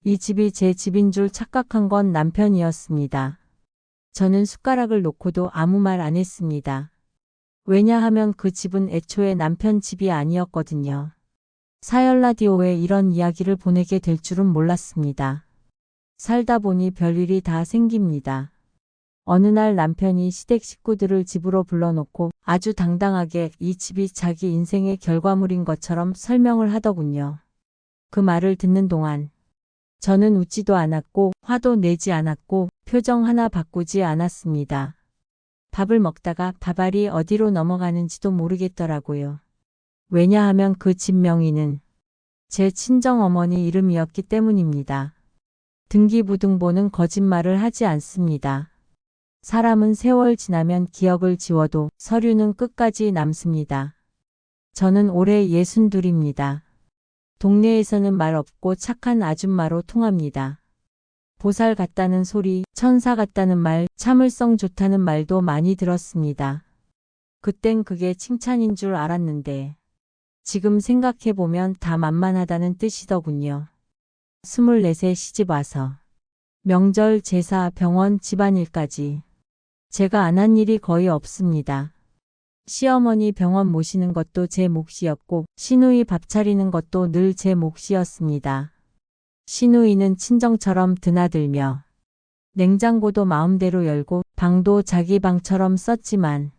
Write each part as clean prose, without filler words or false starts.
이 집이 제 집인 줄 착각한 건 남편이었습니다. 저는 숟가락을 놓고도 아무 말 안 했습니다. 왜냐하면 그 집은 애초에 남편 집이 아니었거든요. 사열 라디오에 이런 이야기를 보내게 될 줄은 몰랐습니다. 살다 보니 별일이 다 생깁니다. 어느 날 남편이 시댁 식구들을 집으로 불러놓고 아주 당당하게 이 집이 자기 인생의 결과물인 것처럼 설명을 하더군요. 그 말을 듣는 동안 저는 웃지도 않았고 화도 내지 않았고 표정 하나 바꾸지 않았습니다. 밥을 먹다가 밥알이 어디로 넘어가는지도 모르겠더라고요. 왜냐하면 그 집 명의는 제 친정어머니 이름이었기 때문입니다. 등기부등본은 거짓말을 하지 않습니다. 사람은 세월 지나면 기억을 지워도 서류는 끝까지 남습니다. 저는 올해 62입니다. 동네에서는 말 없고 착한 아줌마로 통합니다. 보살 같다는 소리, 천사 같다는 말, 참을성 좋다는 말도 많이 들었습니다. 그땐 그게 칭찬인 줄 알았는데 지금 생각해보면 다 만만하다는 뜻이더군요. 24세 시집 와서 명절, 제사, 병원, 집안일까지 제가 안 한 일이 거의 없습니다. 시어머니 병원 모시는 것도 제 몫이었고 시누이 밥 차리는 것도 늘 제 몫이었습니다. 시누이는 친정처럼 드나들며 냉장고도 마음대로 열고 방도 자기 방처럼 썼지만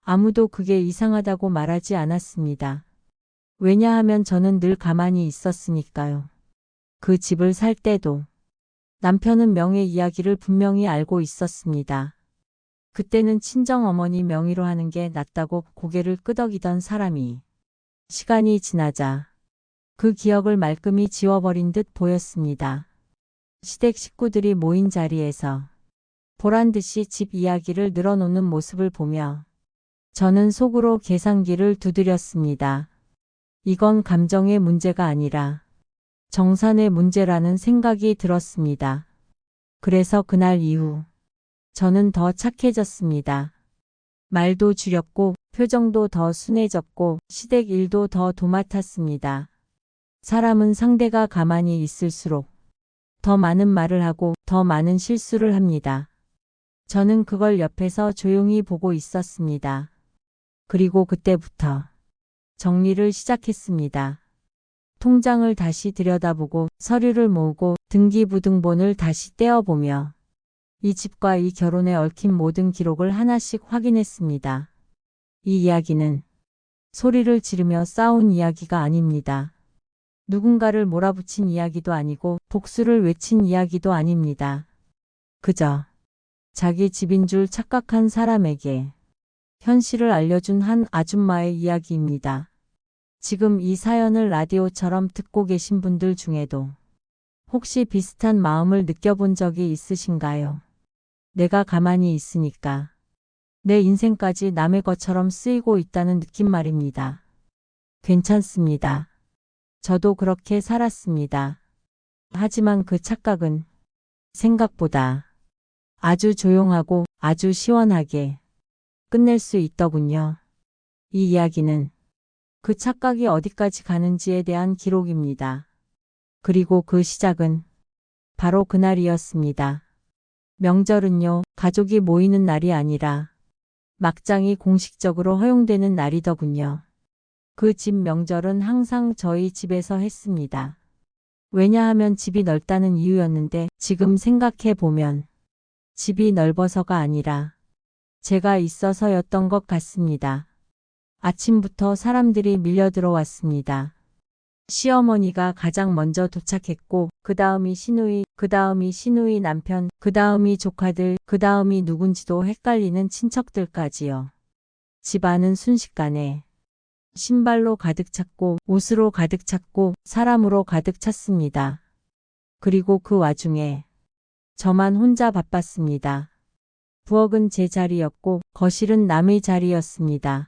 아무도 그게 이상하다고 말하지 않았습니다. 왜냐하면 저는 늘 가만히 있었으니까요. 그 집을 살 때도 남편은 명의 이야기를 분명히 알고 있었습니다. 그때는 친정어머니 명의로 하는 게 낫다고 고개를 끄덕이던 사람이 시간이 지나자 그 기억을 말끔히 지워버린 듯 보였습니다. 시댁 식구들이 모인 자리에서 보란듯이 집 이야기를 늘어놓는 모습을 보며 저는 속으로 계산기를 두드렸습니다. 이건 감정의 문제가 아니라 정산의 문제라는 생각이 들었습니다. 그래서 그날 이후 저는 더 착해졌습니다. 말도 줄였고 표정도 더 순해졌고 시댁 일도 더 도맡았습니다. 사람은 상대가 가만히 있을수록 더 많은 말을 하고 더 많은 실수를 합니다. 저는 그걸 옆에서 조용히 보고 있었습니다. 그리고 그때부터 정리를 시작했습니다. 통장을 다시 들여다보고 서류를 모으고 등기부등본을 다시 떼어보며 이 집과 이 결혼에 얽힌 모든 기록을 하나씩 확인했습니다. 이 이야기는 소리를 지르며 싸운 이야기가 아닙니다. 누군가를 몰아붙인 이야기도 아니고 복수를 외친 이야기도 아닙니다. 그저 자기 집인 줄 착각한 사람에게 현실을 알려준 한 아줌마의 이야기입니다. 지금 이 사연을 라디오처럼 듣고 계신 분들 중에도 혹시 비슷한 마음을 느껴본 적이 있으신가요? 내가 가만히 있으니까 내 인생까지 남의 것처럼 쓰이고 있다는 느낌 말입니다. 괜찮습니다. 저도 그렇게 살았습니다. 하지만 그 착각은 생각보다 아주 조용하고 아주 시원하게 끝낼 수 있더군요. 이 이야기는 그 착각이 어디까지 가는지에 대한 기록입니다. 그리고 그 시작은 바로 그날이었습니다. 명절은요, 가족이 모이는 날이 아니라 막장이 공식적으로 허용되는 날이더군요. 그 집 명절은 항상 저희 집에서 했습니다. 왜냐하면 집이 넓다는 이유였는데 지금 생각해 보면 집이 넓어서가 아니라 제가 있어서였던 것 같습니다. 아침부터 사람들이 밀려 들어왔습니다. 시어머니가 가장 먼저 도착했고 그 다음이 시누이, 그 다음이 시누이 남편, 그 다음이 조카들, 그 다음이 누군지도 헷갈리는 친척들까지요. 집 안은 순식간에 신발로 가득 찼고 옷으로 가득 찼고 사람으로 가득 찼습니다. 그리고 그 와중에 저만 혼자 바빴습니다. 부엌은 제 자리였고 거실은 남의 자리였습니다.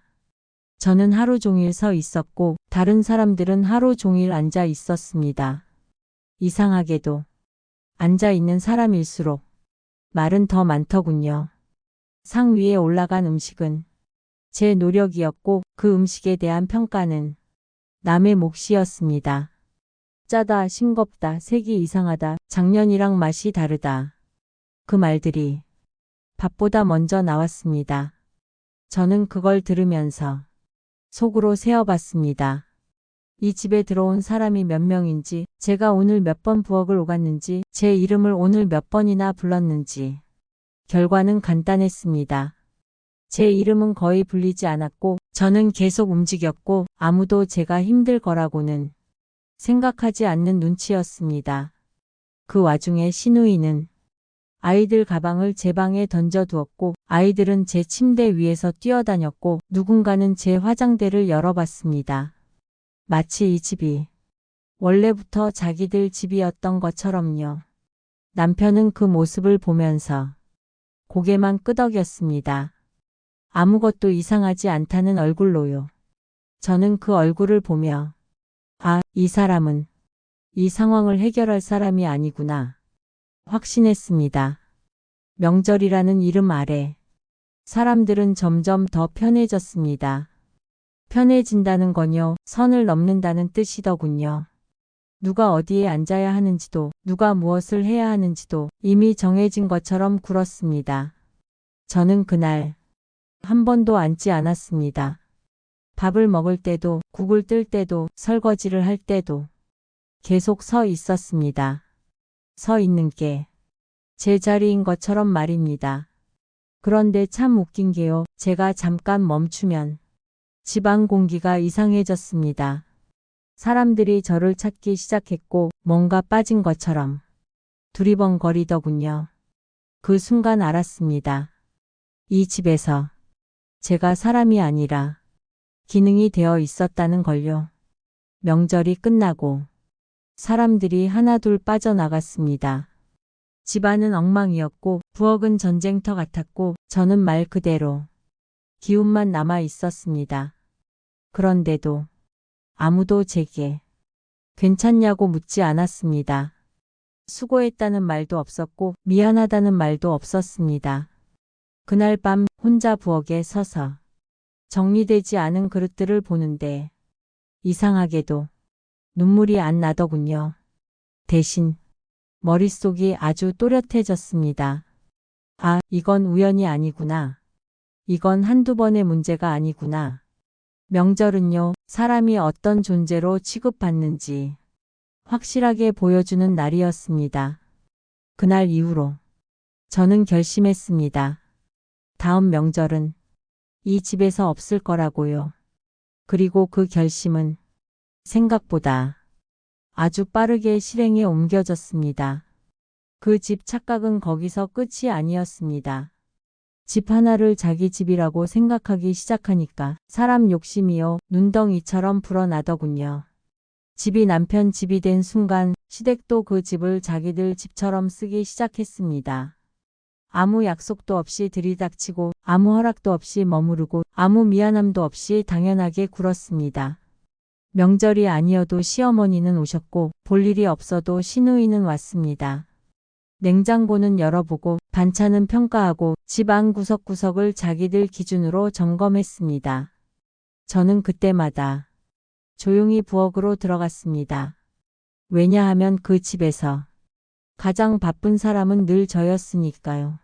저는 하루 종일 서 있었고 다른 사람들은 하루 종일 앉아 있었습니다. 이상하게도 앉아 있는 사람일수록 말은 더 많더군요. 상 위에 올라간 음식은 제 노력이었고 그 음식에 대한 평가는 남의 몫이었습니다. 짜다, 싱겁다, 색이 이상하다, 작년이랑 맛이 다르다. 그 말들이 밥보다 먼저 나왔습니다. 저는 그걸 들으면서 속으로 세어봤습니다. 이 집에 들어온 사람이 몇 명인지, 제가 오늘 몇 번 부엌을 오갔는지, 제 이름을 오늘 몇 번이나 불렀는지. 결과는 간단했습니다. 제 이름은 거의 불리지 않았고, 저는 계속 움직였고, 아무도 제가 힘들 거라고는 생각하지 않는 눈치였습니다. 그 와중에 시누이는 아이들 가방을 제 방에 던져두었고, 아이들은 제 침대 위에서 뛰어다녔고, 누군가는 제 화장대를 열어봤습니다. 마치 이 집이 원래부터 자기들 집이었던 것처럼요. 남편은 그 모습을 보면서 고개만 끄덕였습니다. 아무것도 이상하지 않다는 얼굴로요. 저는 그 얼굴을 보며 아, 이 사람은 이 상황을 해결할 사람이 아니구나 확신했습니다. 명절이라는 이름 아래 사람들은 점점 더 편해졌습니다. 편해진다는 건요, 선을 넘는다는 뜻이더군요. 누가 어디에 앉아야 하는지도, 누가 무엇을 해야 하는지도 이미 정해진 것처럼 굴었습니다. 저는 그날 한 번도 앉지 않았습니다. 밥을 먹을 때도, 국을 뜰 때도, 설거지를 할 때도 계속 서 있었습니다. 서 있는 게 제 자리인 것처럼 말입니다. 그런데 참 웃긴 게요, 제가 잠깐 멈추면 집안 공기가 이상해졌습니다. 사람들이 저를 찾기 시작했고 뭔가 빠진 것처럼 두리번거리더군요. 그 순간 알았습니다. 이 집에서 제가 사람이 아니라 기능이 되어 있었다는 걸요. 명절이 끝나고 사람들이 하나둘 빠져나갔습니다. 집안은 엉망이었고 부엌은 전쟁터 같았고 저는 말 그대로 기운만 남아 있었습니다. 그런데도 아무도 제게 괜찮냐고 묻지 않았습니다. 수고했다는 말도 없었고 미안하다는 말도 없었습니다. 그날 밤 혼자 부엌에 서서 정리되지 않은 그릇들을 보는데 이상하게도 눈물이 안 나더군요. 대신 머릿속이 아주 또렷해졌습니다. 아, 이건 우연이 아니구나. 이건 한두 번의 문제가 아니구나. 명절은요, 사람이 어떤 존재로 취급받는지 확실하게 보여주는 날이었습니다. 그날 이후로 저는 결심했습니다. 다음 명절은 이 집에서 없을 거라고요. 그리고 그 결심은 생각보다 아주 빠르게 실행에 옮겨졌습니다. 그 집 착각은 거기서 끝이 아니었습니다. 집 하나를 자기 집이라고 생각하기 시작하니까 사람 욕심이요, 눈덩이처럼 불어나더군요. 집이 남편 집이 된 순간 시댁도 그 집을 자기들 집처럼 쓰기 시작했습니다. 아무 약속도 없이 들이닥치고 아무 허락도 없이 머무르고 아무 미안함도 없이 당연하게 굴었습니다. 명절이 아니어도 시어머니는 오셨고 볼 일이 없어도 시누이는 왔습니다. 냉장고는 열어보고 반찬은 평가하고 집 안 구석구석을 자기들 기준으로 점검했습니다. 저는 그때마다 조용히 부엌으로 들어갔습니다. 왜냐하면 그 집에서 가장 바쁜 사람은 늘 저였으니까요.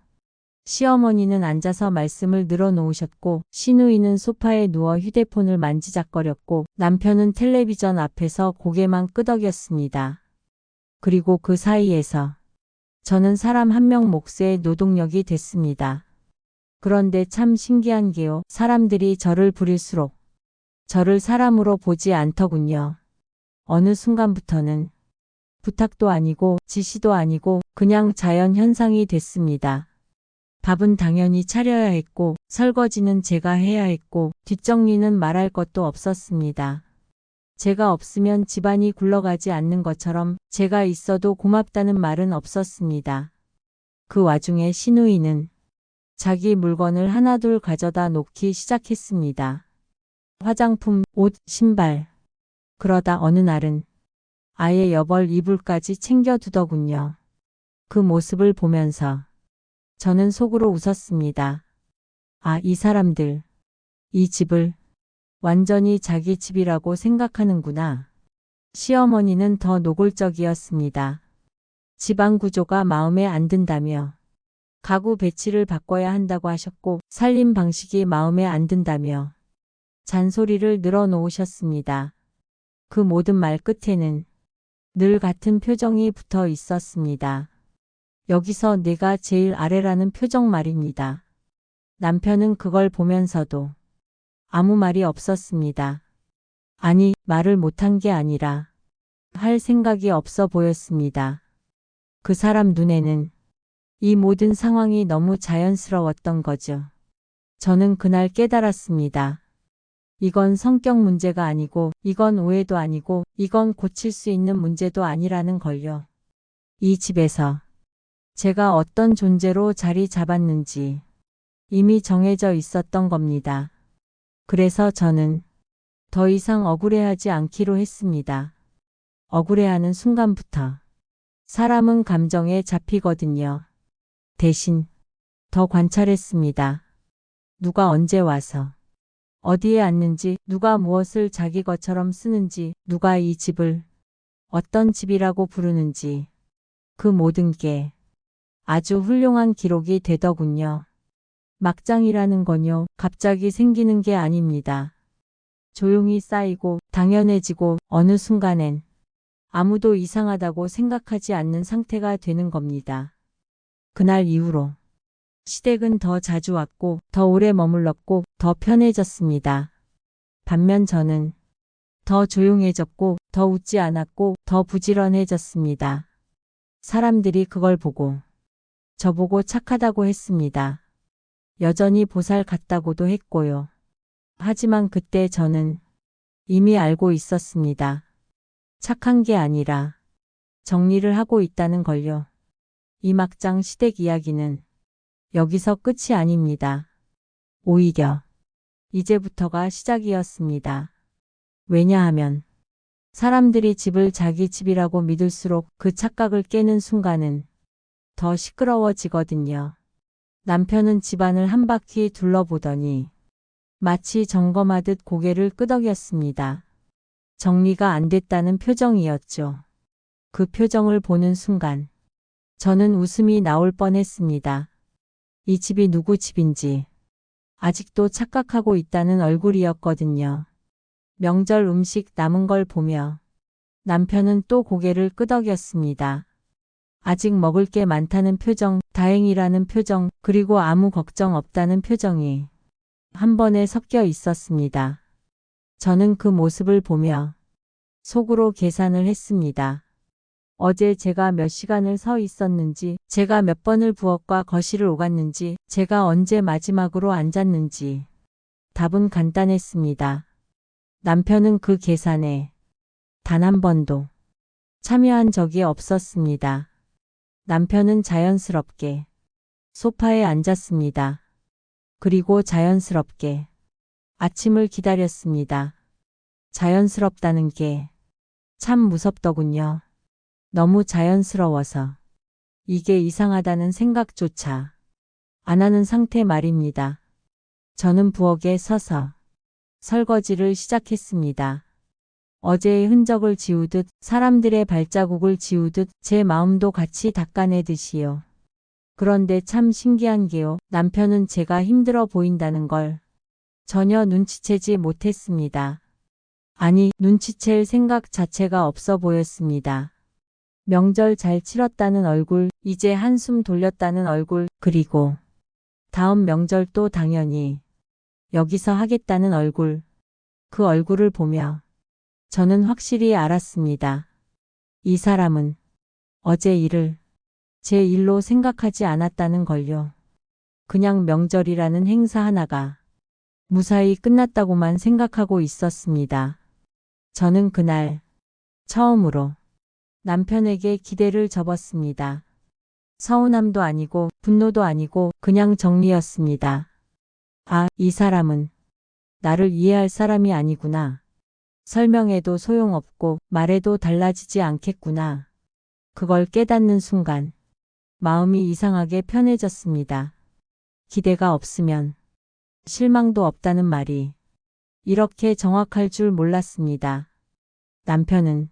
시어머니는 앉아서 말씀을 늘어놓으셨고 시누이는 소파에 누워 휴대폰을 만지작거렸고 남편은 텔레비전 앞에서 고개만 끄덕였습니다. 그리고 그 사이에서 저는 사람 한 명 몫의 노동력이 됐습니다. 그런데 참 신기한 게요. 사람들이 저를 부릴수록 저를 사람으로 보지 않더군요. 어느 순간부터는 부탁도 아니고 지시도 아니고 그냥 자연 현상이 됐습니다. 밥은 당연히 차려야 했고 설거지는 제가 해야 했고 뒷정리는 말할 것도 없었습니다. 제가 없으면 집안이 굴러가지 않는 것처럼 제가 있어도 고맙다는 말은 없었습니다. 그 와중에 시누이는 자기 물건을 하나둘 가져다 놓기 시작했습니다. 화장품, 옷, 신발. 그러다 어느 날은 아예 여벌 이불까지 챙겨두더군요. 그 모습을 보면서 저는 속으로 웃었습니다. 아, 이 사람들, 이 집을 완전히 자기 집이라고 생각하는구나. 시어머니는 더 노골적이었습니다. 집안 구조가 마음에 안 든다며 가구 배치를 바꿔야 한다고 하셨고 살림 방식이 마음에 안 든다며 잔소리를 늘어놓으셨습니다. 그 모든 말 끝에는 늘 같은 표정이 붙어 있었습니다. 여기서 내가 제일 아래라는 표정 말입니다. 남편은 그걸 보면서도 아무 말이 없었습니다. 아니, 말을 못한 게 아니라 할 생각이 없어 보였습니다. 그 사람 눈에는 이 모든 상황이 너무 자연스러웠던 거죠. 저는 그날 깨달았습니다. 이건 성격 문제가 아니고, 이건 오해도 아니고, 이건 고칠 수 있는 문제도 아니라는 걸요. 이 집에서 제가 어떤 존재로 자리 잡았는지 이미 정해져 있었던 겁니다. 그래서 저는 더 이상 억울해하지 않기로 했습니다. 억울해하는 순간부터 사람은 감정에 잡히거든요. 대신 더 관찰했습니다. 누가 언제 와서 어디에 앉는지, 누가 무엇을 자기 것처럼 쓰는지, 누가 이 집을 어떤 집이라고 부르는지 그 모든 게 아주 훌륭한 기록이 되더군요. 막장이라는 건요, 갑자기 생기는 게 아닙니다. 조용히 쌓이고 당연해지고 어느 순간엔 아무도 이상하다고 생각하지 않는 상태가 되는 겁니다. 그날 이후로 시댁은 더 자주 왔고 더 오래 머물렀고 더 편해졌습니다. 반면 저는 더 조용해졌고 더 웃지 않았고 더 부지런해졌습니다. 사람들이 그걸 보고 저보고 착하다고 했습니다. 여전히 보살 같다고도 했고요. 하지만 그때 저는 이미 알고 있었습니다. 착한 게 아니라 정리를 하고 있다는 걸요. 이 막장 시댁 이야기는 여기서 끝이 아닙니다. 오히려 이제부터가 시작이었습니다. 왜냐하면 사람들이 집을 자기 집이라고 믿을수록 그 착각을 깨는 순간은 더 시끄러워지거든요. 남편은 집안을 한 바퀴 둘러보더니 마치 점검하듯 고개를 끄덕였습니다. 정리가 안 됐다는 표정이었죠. 그 표정을 보는 순간 저는 웃음이 나올 뻔했습니다. 이 집이 누구 집인지 아직도 착각하고 있다는 얼굴이었거든요. 명절 음식 남은 걸 보며 남편은 또 고개를 끄덕였습니다. 아직 먹을 게 많다는 표정, 다행이라는 표정, 그리고 아무 걱정 없다는 표정이 한 번에 섞여 있었습니다. 저는 그 모습을 보며 속으로 계산을 했습니다. 어제 제가 몇 시간을 서 있었는지, 제가 몇 번을 부엌과 거실을 오갔는지, 제가 언제 마지막으로 앉았는지 답은 간단했습니다. 남편은 그 계산에 단 한 번도 참여한 적이 없었습니다. 남편은 자연스럽게 소파에 앉았습니다. 그리고 자연스럽게 아침을 기다렸습니다. 자연스럽다는 게 참 무섭더군요. 너무 자연스러워서 이게 이상하다는 생각조차 안 하는 상태 말입니다. 저는 부엌에 서서 설거지를 시작했습니다. 어제의 흔적을 지우듯 사람들의 발자국을 지우듯 제 마음도 같이 닦아내듯이요. 그런데 참 신기한 게요. 남편은 제가 힘들어 보인다는 걸 전혀 눈치채지 못했습니다. 아니, 눈치챌 생각 자체가 없어 보였습니다. 명절 잘 치렀다는 얼굴, 이제 한숨 돌렸다는 얼굴, 그리고 다음 명절도 당연히 여기서 하겠다는 얼굴, 그 얼굴을 보며 저는 확실히 알았습니다. 이 사람은 어제 일을 제 일로 생각하지 않았다는 걸요. 그냥 명절이라는 행사 하나가 무사히 끝났다고만 생각하고 있었습니다. 저는 그날 처음으로 남편에게 기대를 접었습니다. 서운함도 아니고 분노도 아니고 그냥 정리였습니다. 아, 이 사람은 나를 이해할 사람이 아니구나. 설명해도 소용없고 말해도 달라지지 않겠구나. 그걸 깨닫는 순간 마음이 이상하게 편해졌습니다. 기대가 없으면 실망도 없다는 말이 이렇게 정확할 줄 몰랐습니다. 남편은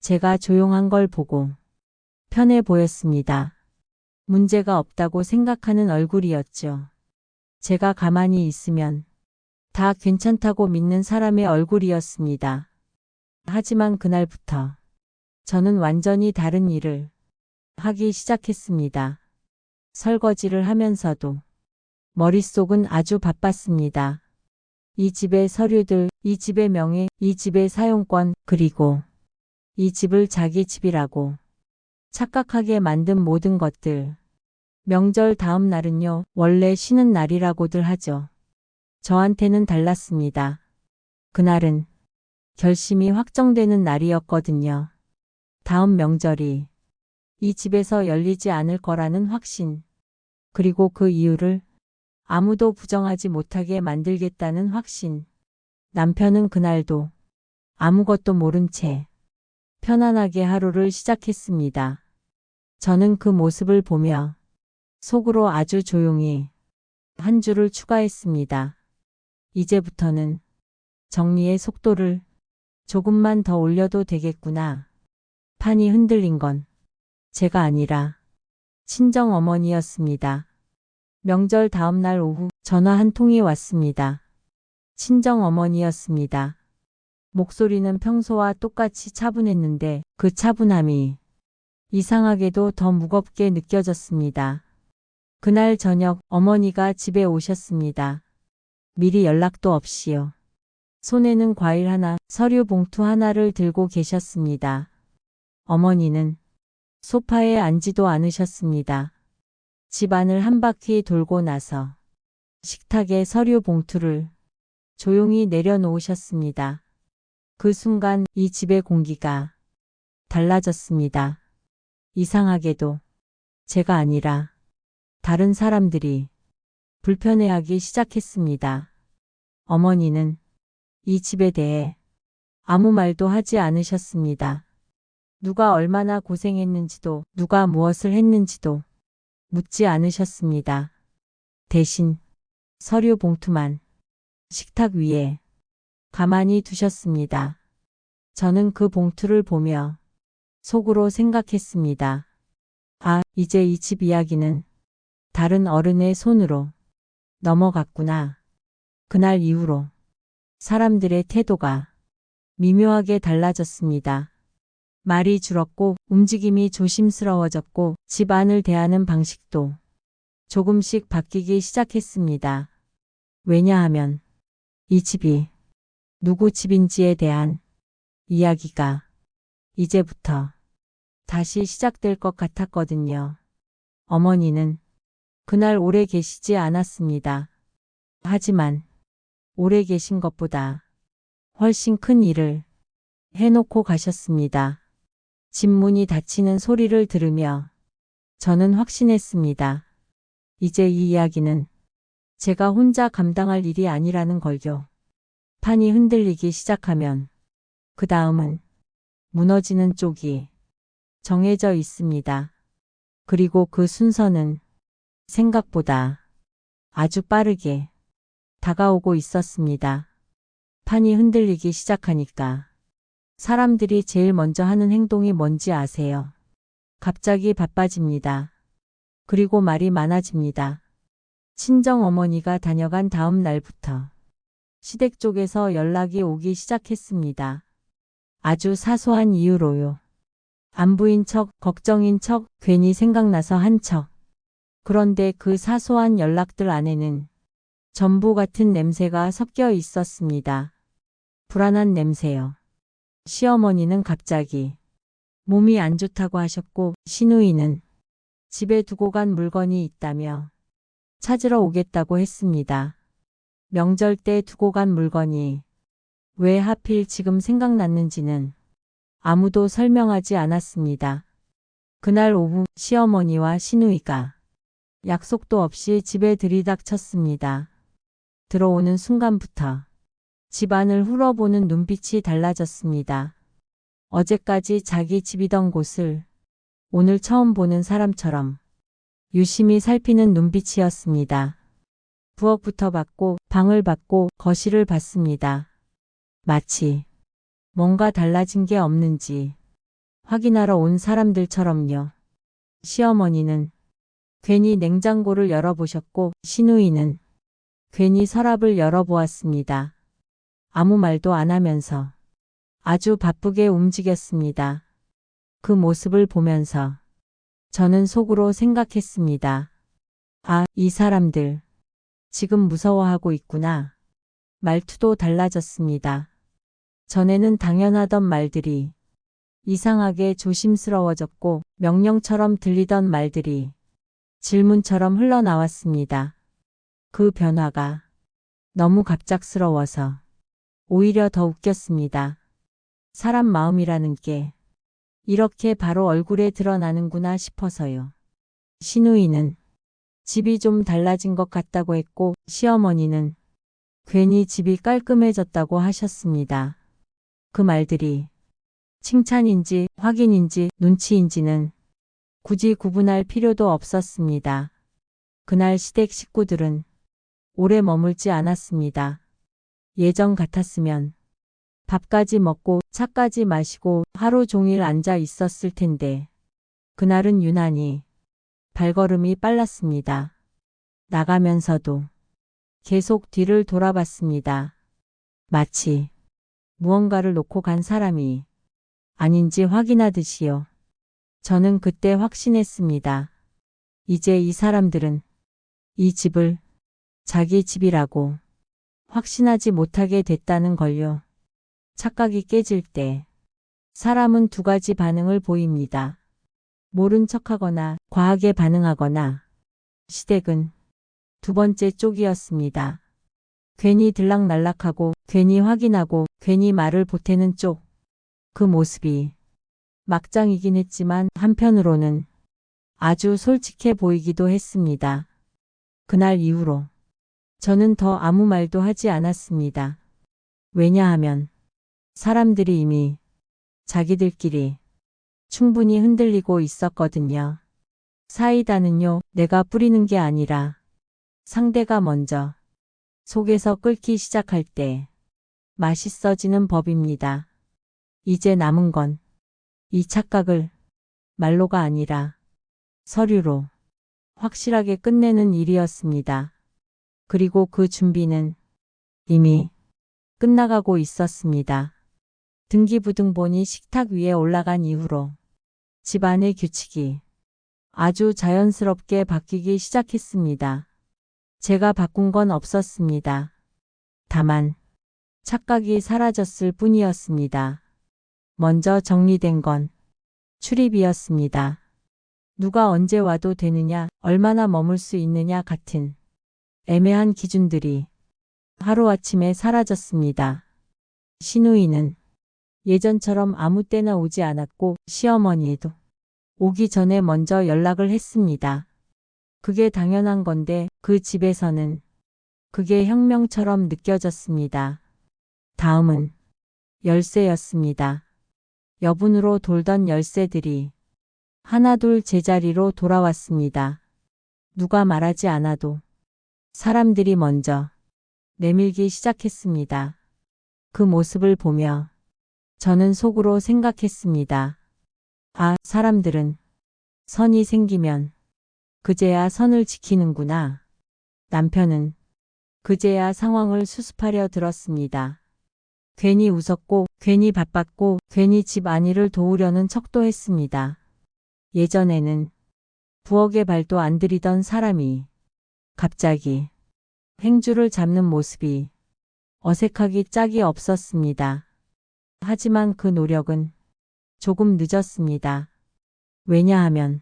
제가 조용한 걸 보고 편해 보였습니다. 문제가 없다고 생각하는 얼굴이었죠. 제가 가만히 있으면 다 괜찮다고 믿는 사람의 얼굴이었습니다. 하지만 그날부터 저는 완전히 다른 일을 하기 시작했습니다. 설거지를 하면서도 머릿속은 아주 바빴습니다. 이 집의 서류들, 이 집의 명의, 이 집의 사용권, 그리고 이 집을 자기 집이라고 착각하게 만든 모든 것들. 명절 다음 날은요, 원래 쉬는 날이라고들 하죠. 저한테는 달랐습니다. 그날은 결심이 확정되는 날이었거든요. 다음 명절이 이 집에서 열리지 않을 거라는 확신, 그리고 그 이유를 아무도 부정하지 못하게 만들겠다는 확신. 남편은 그날도 아무것도 모른 채 편안하게 하루를 시작했습니다. 저는 그 모습을 보며 속으로 아주 조용히 한 줄을 추가했습니다. 이제부터는 정리의 속도를 조금만 더 올려도 되겠구나. 판이 흔들린 건 제가 아니라 친정 어머니였습니다. 명절 다음 날 오후 전화 한 통이 왔습니다. 친정 어머니였습니다. 목소리는 평소와 똑같이 차분했는데 그 차분함이 이상하게도 더 무겁게 느껴졌습니다. 그날 저녁 어머니가 집에 오셨습니다. 미리 연락도 없이요. 손에는 과일 하나, 서류 봉투 하나를 들고 계셨습니다. 어머니는 소파에 앉지도 않으셨습니다. 집안을 한 바퀴 돌고 나서 식탁에 서류 봉투를 조용히 내려놓으셨습니다. 그 순간 이 집의 공기가 달라졌습니다. 이상하게도 제가 아니라 다른 사람들이 불편해하기 시작했습니다. 어머니는 이 집에 대해 아무 말도 하지 않으셨습니다. 누가 얼마나 고생했는지도, 누가 무엇을 했는지도 묻지 않으셨습니다. 대신 서류 봉투만 식탁 위에 가만히 두셨습니다. 저는 그 봉투를 보며 속으로 생각했습니다. 아, 이제 이 집 이야기는 다른 어른의 손으로 넘어갔구나. 그날 이후로 사람들의 태도가 미묘하게 달라졌습니다. 말이 줄었고 움직임이 조심스러워졌고 집 안을 대하는 방식도 조금씩 바뀌기 시작했습니다. 왜냐하면 이 집이 누구 집인지에 대한 이야기가 이제부터 다시 시작될 것 같았거든요. 어머니는 그날 오래 계시지 않았습니다. 하지만 오래 계신 것보다 훨씬 큰 일을 해놓고 가셨습니다. 집 문이 닫히는 소리를 들으며 저는 확신했습니다. 이제 이 이야기는 제가 혼자 감당할 일이 아니라는 걸요. 판이 흔들리기 시작하면 그 다음은 무너지는 쪽이 정해져 있습니다. 그리고 그 순서는 생각보다 아주 빠르게 다가오고 있었습니다. 판이 흔들리기 시작하니까 사람들이 제일 먼저 하는 행동이 뭔지 아세요? 갑자기 바빠집니다. 그리고 말이 많아집니다. 친정 어머니가 다녀간 다음 날부터 시댁 쪽에서 연락이 오기 시작했습니다. 아주 사소한 이유로요. 안부인 척, 걱정인 척, 괜히 생각나서 한 척. 그런데 그 사소한 연락들 안에는 전부 같은 냄새가 섞여 있었습니다. 불안한 냄새요. 시어머니는 갑자기 몸이 안 좋다고 하셨고 시누이는 집에 두고 간 물건이 있다며 찾으러 오겠다고 했습니다. 명절 때 두고 간 물건이 왜 하필 지금 생각났는지는 아무도 설명하지 않았습니다. 그날 오후 시어머니와 시누이가 약속도 없이 집에 들이닥쳤습니다. 들어오는 순간부터 집안을 훑어보는 눈빛이 달라졌습니다. 어제까지 자기 집이던 곳을 오늘 처음 보는 사람처럼 유심히 살피는 눈빛이었습니다. 부엌부터 봤고 방을 봤고 거실을 봤습니다. 마치 뭔가 달라진 게 없는지 확인하러 온 사람들처럼요. 시어머니는 괜히 냉장고를 열어보셨고 시누이는 괜히 서랍을 열어보았습니다. 아무 말도 안 하면서 아주 바쁘게 움직였습니다. 그 모습을 보면서 저는 속으로 생각했습니다. 아, 이 사람들 지금 무서워하고 있구나. 말투도 달라졌습니다. 전에는 당연하던 말들이 이상하게 조심스러워졌고 명령처럼 들리던 말들이 질문처럼 흘러나왔습니다. 그 변화가 너무 갑작스러워서 오히려 더 웃겼습니다. 사람 마음이라는 게 이렇게 바로 얼굴에 드러나는구나 싶어서요. 시누이는 집이 좀 달라진 것 같다고 했고 시어머니는 괜히 집이 깔끔해졌다고 하셨습니다. 그 말들이 칭찬인지 확인인지 눈치인지는 굳이 구분할 필요도 없었습니다. 그날 시댁 식구들은 오래 머물지 않았습니다. 예전 같았으면 밥까지 먹고 차까지 마시고 하루 종일 앉아 있었을 텐데 그날은 유난히 발걸음이 빨랐습니다. 나가면서도 계속 뒤를 돌아봤습니다. 마치 무언가를 놓고 간 사람이 아닌지 확인하듯이요. 저는 그때 확신했습니다. 이제 이 사람들은 이 집을 자기 집이라고 확신하지 못하게 됐다는 걸요. 착각이 깨질 때 사람은 두 가지 반응을 보입니다. 모른 척하거나 과하게 반응하거나 시댁은 두 번째 쪽이었습니다. 괜히 들락날락하고 괜히 확인하고 괜히 말을 보태는 쪽. 그 모습이 막장이긴 했지만 한편으로는 아주 솔직해 보이기도 했습니다. 그날 이후로 저는 더 아무 말도 하지 않았습니다. 왜냐하면 사람들이 이미 자기들끼리 충분히 흔들리고 있었거든요. 사이다는요, 내가 뿌리는 게 아니라 상대가 먼저 속에서 끓기 시작할 때 맛있어지는 법입니다. 이제 남은 건 이 착각을 말로가 아니라 서류로 확실하게 끝내는 일이었습니다. 그리고 그 준비는 이미 끝나가고 있었습니다. 등기부등본이 식탁 위에 올라간 이후로 집안의 규칙이 아주 자연스럽게 바뀌기 시작했습니다. 제가 바꾼 건 없었습니다. 다만 착각이 사라졌을 뿐이었습니다. 먼저 정리된 건 출입이었습니다. 누가 언제 와도 되느냐, 얼마나 머물 수 있느냐 같은 애매한 기준들이 하루아침에 사라졌습니다. 시누이는 예전처럼 아무 때나 오지 않았고 시어머니도 오기 전에 먼저 연락을 했습니다. 그게 당연한 건데 그 집에서는 그게 혁명처럼 느껴졌습니다. 다음은 열쇠였습니다. 여분으로 돌던 열쇠들이 하나둘 제자리로 돌아왔습니다. 누가 말하지 않아도 사람들이 먼저 내밀기 시작했습니다. 그 모습을 보며 저는 속으로 생각했습니다. 아, 사람들은 선이 생기면 그제야 선을 지키는구나. 남편은 그제야 상황을 수습하려 들었습니다. 괜히 웃었고 괜히 바빴고 괜히 집 안일을 도우려는 척도 했습니다. 예전에는 부엌에 발도 안 들이던 사람이 갑자기 행주를 잡는 모습이 어색하기 짝이 없었습니다. 하지만 그 노력은 조금 늦었습니다. 왜냐하면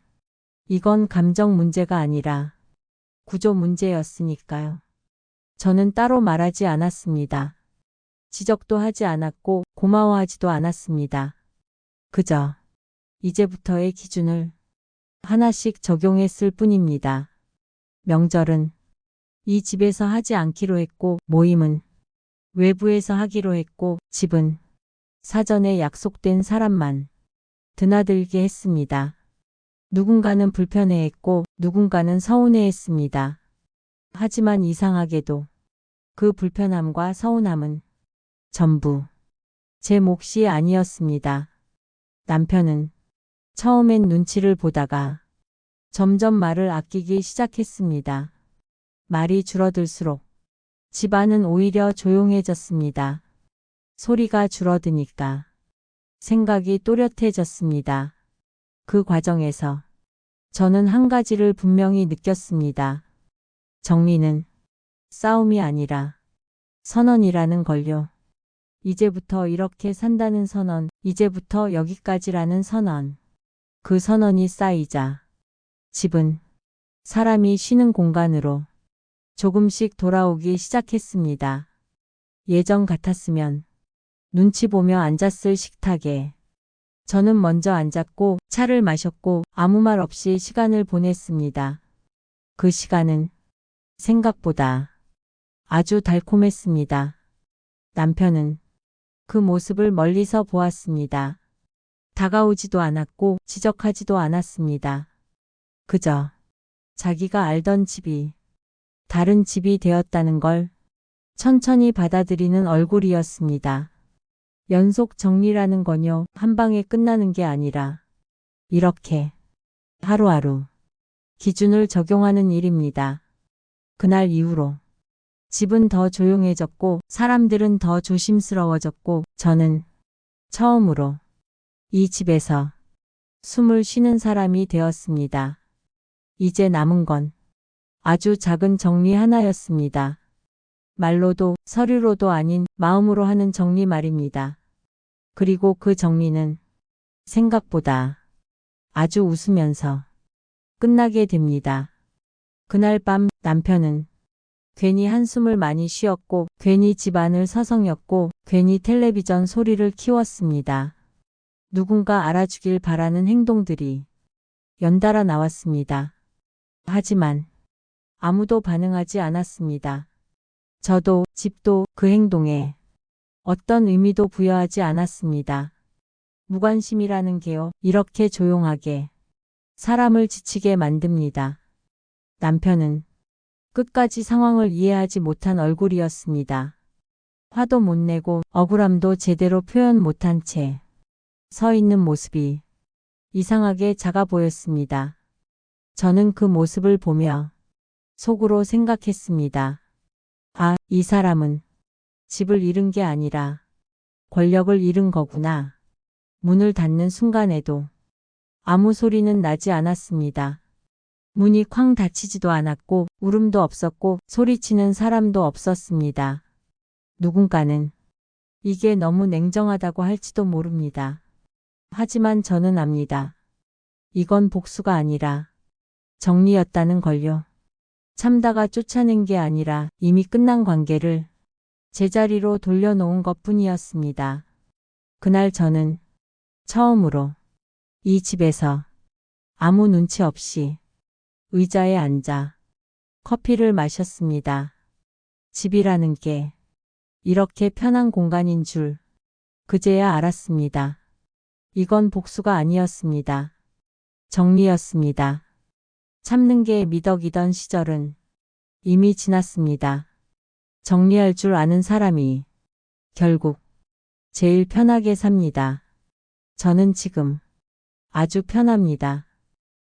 이건 감정 문제가 아니라 구조 문제였으니까요. 저는 따로 말하지 않았습니다. 지적도 하지 않았고 고마워하지도 않았습니다. 그저 이제부터의 기준을 하나씩 적용했을 뿐입니다. 명절은 이 집에서 하지 않기로 했고 모임은 외부에서 하기로 했고 집은 사전에 약속된 사람만 드나들게 했습니다. 누군가는 불편해했고 누군가는 서운해했습니다. 하지만 이상하게도 그 불편함과 서운함은 전부 제 몫이 아니었습니다. 남편은 처음엔 눈치를 보다가 점점 말을 아끼기 시작했습니다. 말이 줄어들수록 집안은 오히려 조용해졌습니다. 소리가 줄어드니까 생각이 또렷해졌습니다. 그 과정에서 저는 한 가지를 분명히 느꼈습니다. 정리는 싸움이 아니라 선언이라는 걸요. 이제부터 이렇게 산다는 선언, 이제부터 여기까지라는 선언. 그 선언이 쌓이자 집은 사람이 쉬는 공간으로 조금씩 돌아오기 시작했습니다. 예전 같았으면 눈치 보며 앉았을 식탁에 저는 먼저 앉았고 차를 마셨고 아무 말 없이 시간을 보냈습니다. 그 시간은 생각보다 아주 달콤했습니다. 남편은 그 모습을 멀리서 보았습니다. 다가오지도 않았고 지적하지도 않았습니다. 그저 자기가 알던 집이 다른 집이 되었다는 걸 천천히 받아들이는 얼굴이었습니다. 연속 정리라는 건요, 한 방에 끝나는 게 아니라 이렇게 하루하루 기준을 적용하는 일입니다. 그날 이후로 집은 더 조용해졌고 사람들은 더 조심스러워졌고 저는 처음으로 이 집에서 숨을 쉬는 사람이 되었습니다. 이제 남은 건 아주 작은 정리 하나였습니다. 말로도 서류로도 아닌 마음으로 하는 정리 말입니다. 그리고 그 정리는 생각보다 아주 웃으면서 끝나게 됩니다. 그날 밤 남편은 괜히 한숨을 많이 쉬었고 괜히 집안을 서성였고 괜히 텔레비전 소리를 키웠습니다. 누군가 알아주길 바라는 행동들이 연달아 나왔습니다. 하지만 아무도 반응하지 않았습니다. 저도 집도 그 행동에 어떤 의미도 부여하지 않았습니다. 무관심이라는 게요, 이렇게 조용하게 사람을 지치게 만듭니다. 남편은 끝까지 상황을 이해하지 못한 얼굴이었습니다. 화도 못 내고 억울함도 제대로 표현 못한 채 서 있는 모습이 이상하게 작아 보였습니다. 저는 그 모습을 보며 속으로 생각했습니다. 아, 이 사람은 집을 잃은 게 아니라 권력을 잃은 거구나. 문을 닫는 순간에도 아무 소리는 나지 않았습니다. 문이 쾅 닫히지도 않았고 울음도 없었고 소리치는 사람도 없었습니다. 누군가는 이게 너무 냉정하다고 할지도 모릅니다. 하지만 저는 압니다. 이건 복수가 아니라 정리였다는 걸요. 참다가 쫓아낸 게 아니라 이미 끝난 관계를 제자리로 돌려놓은 것뿐이었습니다. 그날 저는 처음으로 이 집에서 아무 눈치 없이 의자에 앉아 커피를 마셨습니다. 집이라는 게 이렇게 편한 공간인 줄 그제야 알았습니다. 이건 복수가 아니었습니다. 정리였습니다. 참는 게 미덕이던 시절은 이미 지났습니다. 정리할 줄 아는 사람이 결국 제일 편하게 삽니다. 저는 지금 아주 편합니다.